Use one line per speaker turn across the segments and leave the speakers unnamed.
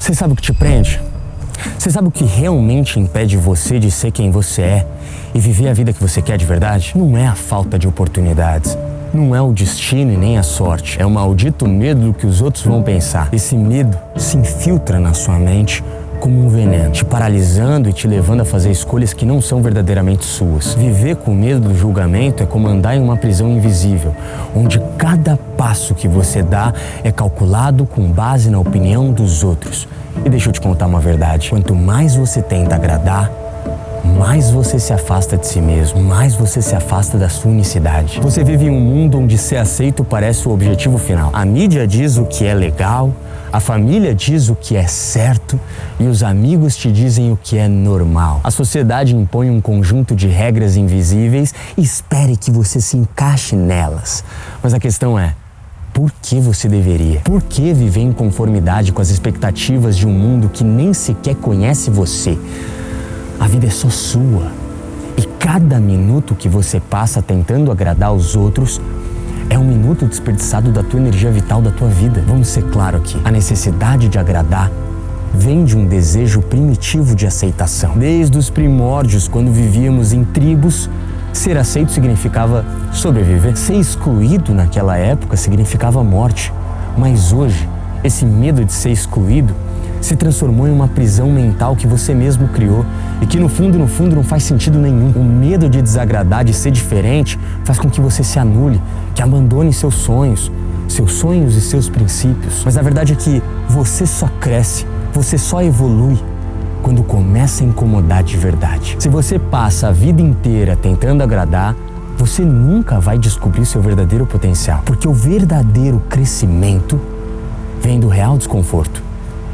Você sabe o que te prende? Você sabe o que realmente impede você de ser quem você é e viver a vida que você quer de verdade? Não é a falta de oportunidades. Não é o destino e nem a sorte. É o maldito medo do que os outros vão pensar. Esse medo se infiltra na sua mente como um veneno, te paralisando e te levando a fazer escolhas que não são verdadeiramente suas. Viver com medo do julgamento é como andar em uma prisão invisível, onde cada passo que você dá é calculado com base na opinião dos outros. E deixa eu te contar uma verdade. Quanto mais você tenta agradar, mais você se afasta de si mesmo, mais você se afasta da sua unicidade. Você vive em um mundo onde ser aceito parece o objetivo final. A mídia diz o que é legal, a família diz o que é certo e os amigos te dizem o que é normal. A sociedade impõe um conjunto de regras invisíveis e espere que você se encaixe nelas. Mas a questão é, por que você deveria? Por que viver em conformidade com as expectativas de um mundo que nem sequer conhece você? A vida é só sua. E cada minuto que você passa tentando agradar os outros é um minuto desperdiçado da tua energia vital, da tua vida. Vamos ser claros aqui. A necessidade de agradar vem de um desejo primitivo de aceitação. Desde os primórdios, quando vivíamos em tribos, ser aceito significava sobreviver. Ser excluído naquela época significava morte. Mas hoje, esse medo de ser excluído se transformou em uma prisão mental que você mesmo criou e que no fundo não faz sentido nenhum. O medo de desagradar, de ser diferente, faz com que você se anule, que abandone seus sonhos e seus princípios. Mas a verdade é que você só cresce, você só evolui quando começa a incomodar de verdade. Se você passa a vida inteira tentando agradar, você nunca vai descobrir seu verdadeiro potencial, porque o verdadeiro crescimento vem do real desconforto.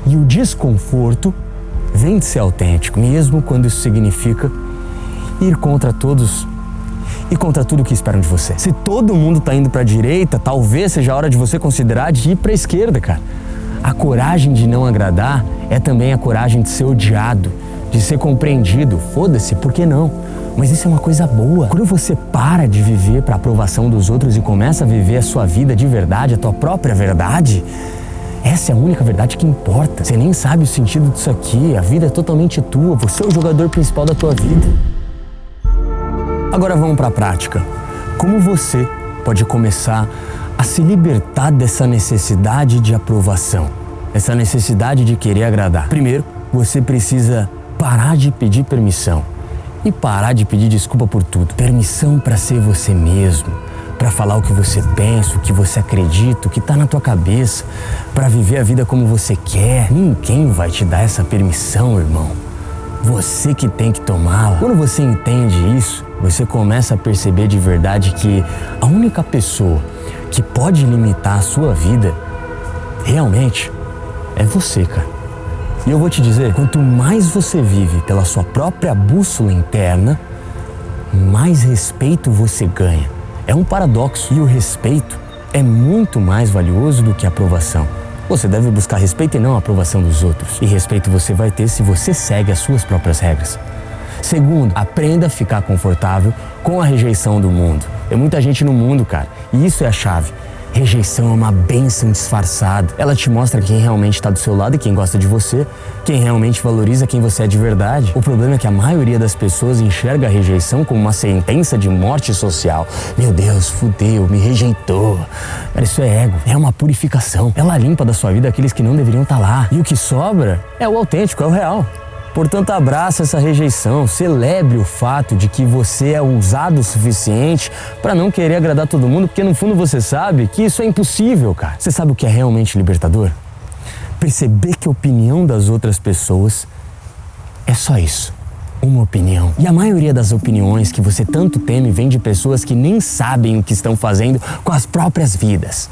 E o desconforto vem de ser autêntico, mesmo quando isso significa ir contra todos e contra tudo que esperam de você. Se todo mundo tá indo pra direita, talvez seja a hora de você considerar de ir pra esquerda, cara. A coragem de não agradar é também a coragem de ser odiado, de ser compreendido. Foda-se, por que não? Mas isso é uma coisa boa. Quando você para de viver pra aprovação dos outros e começa a viver a sua vida de verdade, a tua própria verdade, essa é a única verdade que importa. Você nem sabe o sentido disso aqui. A vida é totalmente tua. Você é o jogador principal da tua vida. Agora vamos para a prática. Como você pode começar a se libertar dessa necessidade de aprovação? Essa necessidade de querer agradar? Primeiro, você precisa parar de pedir permissão e parar de pedir desculpa por tudo. Permissão para ser você mesmo, para falar o que você pensa, o que você acredita, o que tá na tua cabeça, para viver a vida como você quer. Ninguém vai te dar essa permissão, irmão. Você que tem que tomá-la. Quando você entende isso, você começa a perceber de verdade que a única pessoa que pode limitar a sua vida, realmente, é você, cara. E eu vou te dizer, quanto mais você vive pela sua própria bússola interna, mais respeito você ganha. É um paradoxo e o respeito é muito mais valioso do que a aprovação. Você deve buscar respeito e não a aprovação dos outros. E respeito você vai ter se você segue as suas próprias regras. Segundo, aprenda a ficar confortável com a rejeição do mundo. Tem muita gente no mundo, cara, e isso é a chave. Rejeição é uma bênção disfarçada. Ela te mostra quem realmente está do seu lado e quem gosta de você, quem realmente valoriza quem você é de verdade. O problema é que a maioria das pessoas enxerga a rejeição como uma sentença de morte social. Meu Deus, fudeu, me rejeitou. Cara, isso é ego, é uma purificação. Ela limpa da sua vida aqueles que não deveriam estar lá. E o que sobra é o autêntico, é o real. Portanto, abraça essa rejeição, celebre o fato de que você é ousado o suficiente para não querer agradar todo mundo, porque no fundo você sabe que isso é impossível, cara. Você sabe o que é realmente libertador? Perceber que a opinião das outras pessoas é só isso, uma opinião. E a maioria das opiniões que você tanto teme vem de pessoas que nem sabem o que estão fazendo com as próprias vidas.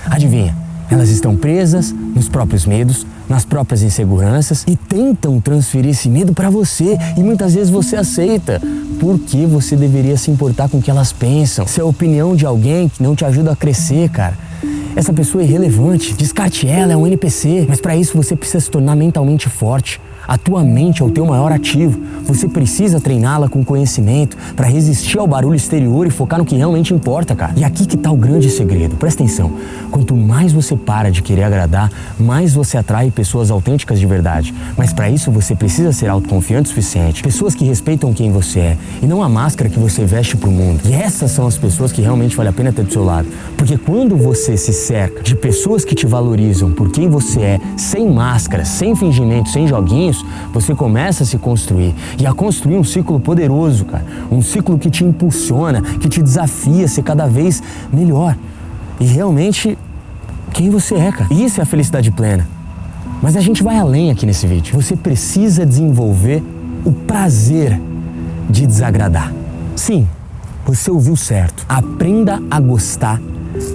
Adivinha? Elas estão presas nos próprios medos, nas próprias inseguranças e tentam transferir esse medo para você. E muitas vezes você aceita. Por que você deveria se importar com o que elas pensam? Se é a opinião de alguém que não te ajuda a crescer, cara, essa pessoa é irrelevante. Descarte ela, é um NPC. Mas para isso você precisa se tornar mentalmente forte. A tua mente é o teu maior ativo. Você precisa treiná-la com conhecimento para resistir ao barulho exterior e focar no que realmente importa, cara. E aqui que tá o grande segredo. Presta atenção. Quanto mais você para de querer agradar, mais você atrai pessoas autênticas de verdade. Mas para isso você precisa ser autoconfiante o suficiente. Pessoas que respeitam quem você é e não a máscara que você veste pro mundo. E essas são as pessoas que realmente vale a pena ter do seu lado. Porque quando você se cerca de pessoas que te valorizam por quem você é, sem máscara, sem fingimento, sem joguinhos, você começa a se construir e a construir um ciclo poderoso, cara. Um ciclo que te impulsiona, que te desafia a ser cada vez melhor. E realmente quem você é, cara. Isso é a felicidade plena. Mas a gente vai além aqui nesse vídeo. Você precisa desenvolver o prazer de desagradar. Sim, você ouviu certo. Aprenda a gostar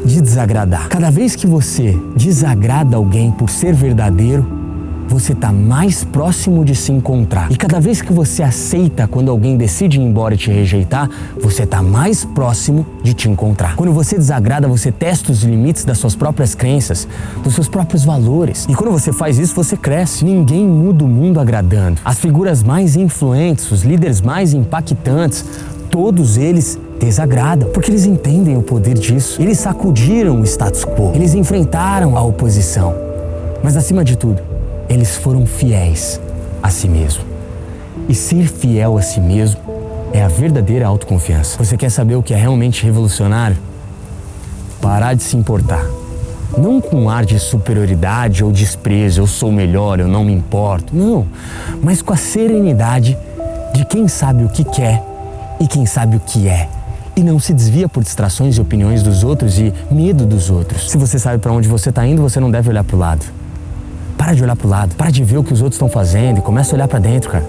de desagradar. Cada vez que você desagrada alguém por ser verdadeiro, você está mais próximo de se encontrar. E cada vez que você aceita quando alguém decide ir embora e te rejeitar, você está mais próximo de te encontrar. Quando você desagrada, você testa os limites das suas próprias crenças, dos seus próprios valores. E quando você faz isso, você cresce. Ninguém muda o mundo agradando. As figuras mais influentes, os líderes mais impactantes, todos eles desagradam, porque eles entendem o poder disso. Eles sacudiram o status quo, eles enfrentaram a oposição. Mas acima de tudo, eles foram fiéis a si mesmo. E ser fiel a si mesmo é a verdadeira autoconfiança. Você quer saber o que é realmente revolucionário? Parar de se importar. Não com um ar de superioridade ou desprezo, eu sou melhor, eu não me importo. Não, mas com a serenidade de quem sabe o que quer e quem sabe o que é. E não se desvia por distrações e opiniões dos outros e medo dos outros. Se você sabe para onde você está indo, você não deve olhar para o lado. Para de olhar pro lado, para de ver o que os outros estão fazendo e começa a olhar para dentro, cara.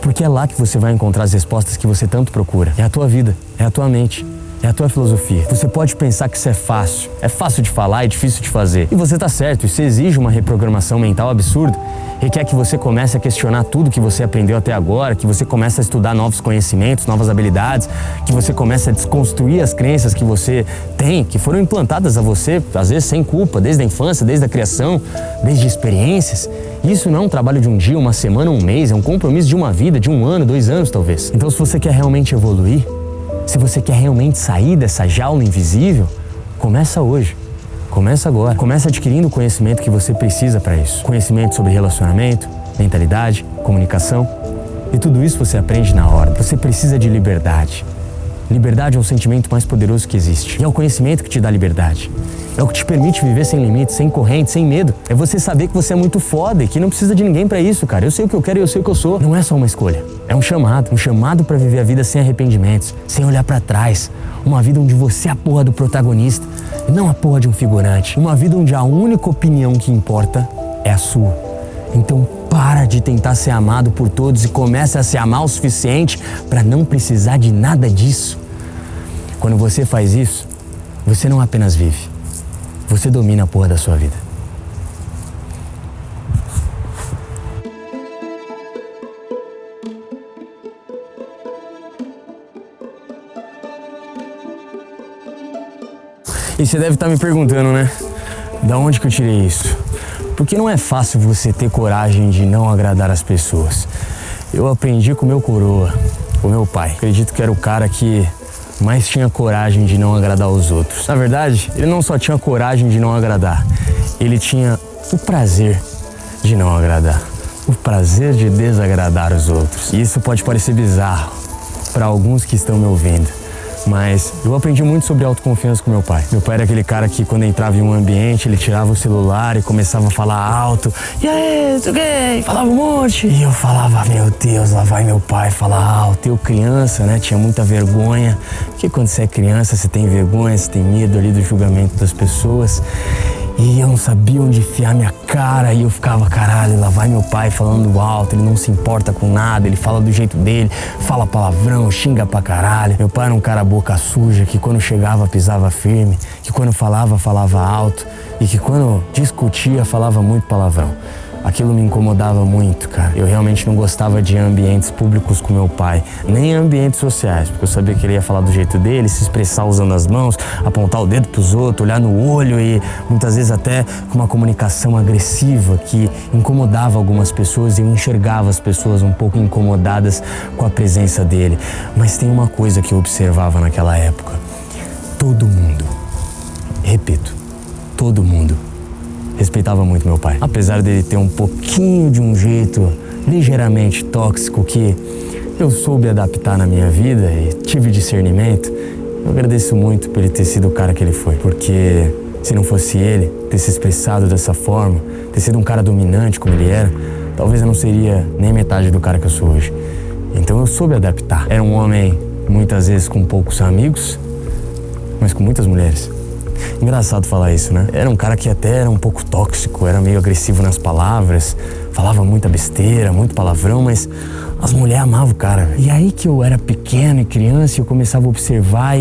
Porque é lá que você vai encontrar as respostas que você tanto procura. É a tua vida, é a tua mente, é a tua filosofia. Você pode pensar que isso é fácil de falar e difícil de fazer. E você tá certo, isso exige uma reprogramação mental absurda. Requer que você comece a questionar tudo que você aprendeu até agora, que você comece a estudar novos conhecimentos, novas habilidades, que você comece a desconstruir as crenças que você tem, que foram implantadas a você, às vezes sem culpa, desde a infância, desde a criação, desde experiências. Isso não é um trabalho de um dia, uma semana, um mês, é um compromisso de uma vida, de 1 ano, 2 anos talvez. Então se você quer realmente evoluir, se você quer realmente sair dessa jaula invisível, começa hoje. Começa agora. Começa adquirindo o conhecimento que você precisa para isso. Conhecimento sobre relacionamento, mentalidade, comunicação. E tudo isso você aprende na hora. Você precisa de liberdade. Liberdade é o sentimento mais poderoso que existe. E é o conhecimento que te dá liberdade. É o que te permite viver sem limites, sem corrente, sem medo. É você saber que você é muito foda e que não precisa de ninguém pra isso, cara. Eu sei o que eu quero e eu sei o que eu sou. Não é só uma escolha. É um chamado pra viver a vida sem arrependimentos, sem olhar pra trás. Uma vida onde você é a porra do protagonista e não a porra de um figurante. Uma vida onde a única opinião que importa é a sua. Então para de tentar ser amado por todos e começa a se amar o suficiente pra não precisar de nada disso. Quando você faz isso, você não apenas vive. Você domina a porra da sua vida. E você deve estar me perguntando, né? Da onde que eu tirei isso? Porque não é fácil você ter coragem de não agradar as pessoas. Eu aprendi com meu coroa, com meu pai. Acredito que era o cara que mais tinha coragem de não agradar os outros. Na verdade, ele não só tinha coragem de não agradar, ele tinha o prazer de não agradar. O prazer de desagradar os outros. E isso pode parecer bizarro para alguns que estão me ouvindo, mas eu aprendi muito sobre autoconfiança com meu pai. Meu pai era aquele cara que quando entrava em um ambiente, ele tirava o celular e começava a falar alto. E aí, tu gay? Falava um monte. E eu falava, meu Deus, lá vai meu pai falar alto. Eu criança, né, tinha muita vergonha. Porque quando você é criança, você tem vergonha, você tem medo ali do julgamento das pessoas. E eu não sabia onde enfiar minha cara e eu ficava, caralho, lá vai meu pai falando alto, ele não se importa com nada, ele fala do jeito dele, fala palavrão, xinga pra caralho. Meu pai era um cara boca suja, que quando chegava pisava firme, que quando falava, falava alto e que quando discutia falava muito palavrão. Aquilo me incomodava muito, cara. Eu realmente não gostava de ambientes públicos com meu pai, nem ambientes sociais, porque eu sabia que ele ia falar do jeito dele, se expressar usando as mãos, apontar o dedo pros outros, olhar no olho e muitas vezes até com uma comunicação agressiva que incomodava algumas pessoas e eu enxergava as pessoas um pouco incomodadas com a presença dele. Mas tem uma coisa que eu observava naquela época. Todo mundo, repito, todo mundo respeitava muito meu pai. Apesar dele ter um pouquinho de um jeito ligeiramente tóxico que eu soube adaptar na minha vida e tive discernimento, eu agradeço muito por ele ter sido o cara que ele foi. Porque se não fosse ele ter se expressado dessa forma, ter sido um cara dominante como ele era, talvez eu não seria nem metade do cara que eu sou hoje. Então eu soube adaptar. Era um homem muitas vezes com poucos amigos, mas com muitas mulheres. Engraçado falar isso, né? Era um cara que até era um pouco tóxico, era meio agressivo nas palavras, falava muita besteira, muito palavrão, mas as mulheres amavam o cara. E aí que eu era pequeno e criança, eu começava a observar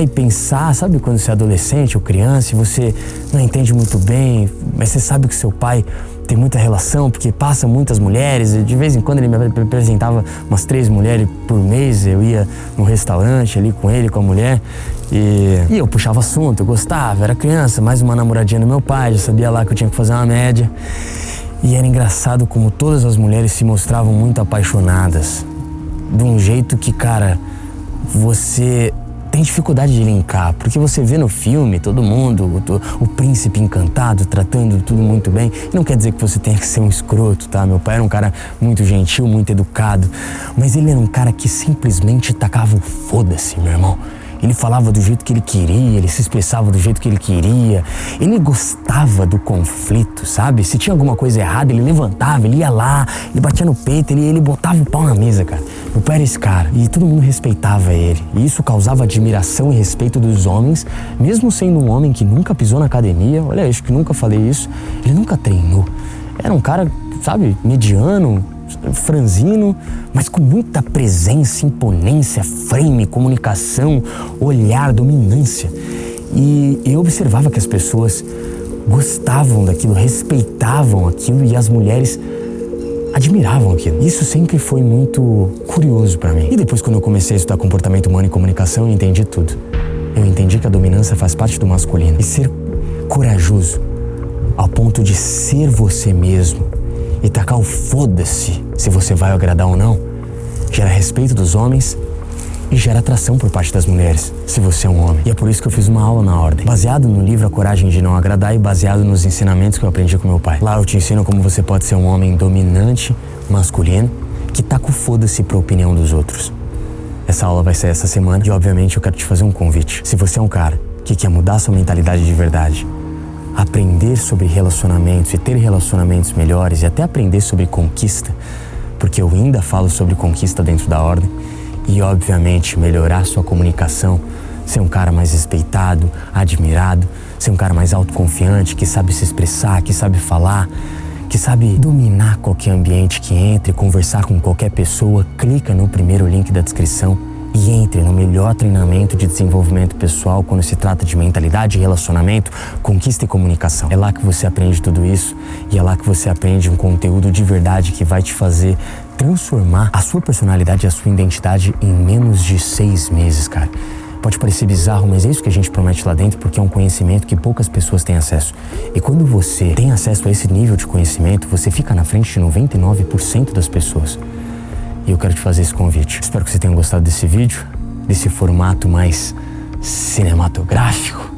e pensar, sabe quando você é adolescente ou criança e você não entende muito bem, mas você sabe que seu pai tem muita relação, porque passa muitas mulheres, e de vez em quando ele me apresentava umas 3 mulheres por mês, eu ia num restaurante ali com ele, com a mulher, e eu puxava assunto, eu gostava, era criança, mais uma namoradinha do meu pai, já sabia lá que eu tinha que fazer uma média. E era engraçado como todas as mulheres se mostravam muito apaixonadas, de um jeito que, cara, você tem dificuldade de linkar, porque você vê no filme todo mundo, o príncipe encantado, tratando tudo muito bem, e não quer dizer que você tenha que ser um escroto, tá? Meu pai era um cara muito gentil, muito educado, mas ele era um cara que simplesmente tacava o foda-se, meu irmão. Ele falava do jeito que ele queria, ele se expressava do jeito que ele queria. Ele gostava do conflito, sabe? Se tinha alguma coisa errada, ele levantava, ele ia lá, ele batia no peito, ele botava o pau na mesa, cara. Meu pai era esse cara e todo mundo respeitava ele. E isso causava admiração e respeito dos homens, mesmo sendo um homem que nunca pisou na academia. Olha, acho que nunca falei isso. Ele nunca treinou. Era um cara, sabe, mediano, franzino, mas com muita presença, imponência, frame, comunicação, olhar, dominância. E eu observava que as pessoas gostavam daquilo, respeitavam aquilo e as mulheres admiravam aquilo. Isso sempre foi muito curioso para mim. E depois, quando eu comecei a estudar comportamento humano e comunicação, eu entendi tudo. Eu entendi que a dominância faz parte do masculino. E ser corajoso ao ponto de ser você mesmo e tacar o foda-se se você vai agradar ou não, gera respeito dos homens e gera atração por parte das mulheres, se você é um homem. E é por isso que eu fiz uma aula na Ordem, baseado no livro A Coragem de Não Agradar e baseado nos ensinamentos que eu aprendi com meu pai. Lá eu te ensino como você pode ser um homem dominante, masculino, que taca o foda-se pra opinião dos outros. Essa aula vai ser essa semana e obviamente eu quero te fazer um convite. Se você é um cara que quer mudar sua mentalidade de verdade, aprender sobre relacionamentos e ter relacionamentos melhores e até aprender sobre conquista, porque eu ainda falo sobre conquista dentro da Ordem, e obviamente melhorar sua comunicação, ser um cara mais respeitado, admirado, ser um cara mais autoconfiante, que sabe se expressar, que sabe falar, que sabe dominar qualquer ambiente que entre, conversar com qualquer pessoa, clica no primeiro link da descrição e entre no melhor treinamento de desenvolvimento pessoal quando se trata de mentalidade, relacionamento, conquista e comunicação. É lá que você aprende tudo isso e é lá que você aprende um conteúdo de verdade que vai te fazer transformar a sua personalidade e a sua identidade em menos de 6 meses, cara. Pode parecer bizarro, mas é isso que a gente promete lá dentro, porque é um conhecimento que poucas pessoas têm acesso. E quando você tem acesso a esse nível de conhecimento, você fica na frente de 99% das pessoas. E eu quero te fazer esse convite. Espero que você tenha gostado desse vídeo, desse formato mais cinematográfico.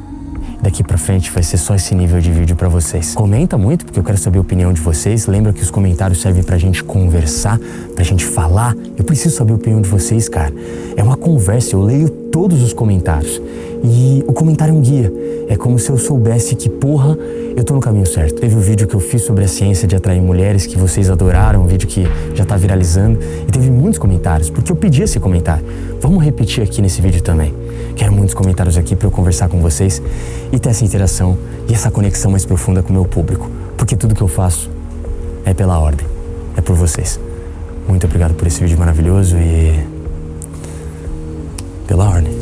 Daqui pra frente vai ser só esse nível de vídeo pra vocês. Comenta muito, porque eu quero saber a opinião de vocês. Lembra que os comentários servem pra gente conversar, pra gente falar. Eu preciso saber a opinião de vocês, cara. É uma conversa, eu leio todos os comentários. E o comentário é um guia. É como se eu soubesse que, porra, eu tô no caminho certo. Teve um vídeo que eu fiz sobre a ciência de atrair mulheres, que vocês adoraram, um vídeo que já tá viralizando. E teve muitos comentários, porque eu pedi esse comentário. Vamos repetir aqui nesse vídeo também. Quero muitos comentários aqui para eu conversar com vocês e ter essa interação e essa conexão mais profunda com o meu público. Porque tudo que eu faço é pela Ordem, é por vocês. Muito obrigado por esse vídeo maravilhoso e pela Ordem.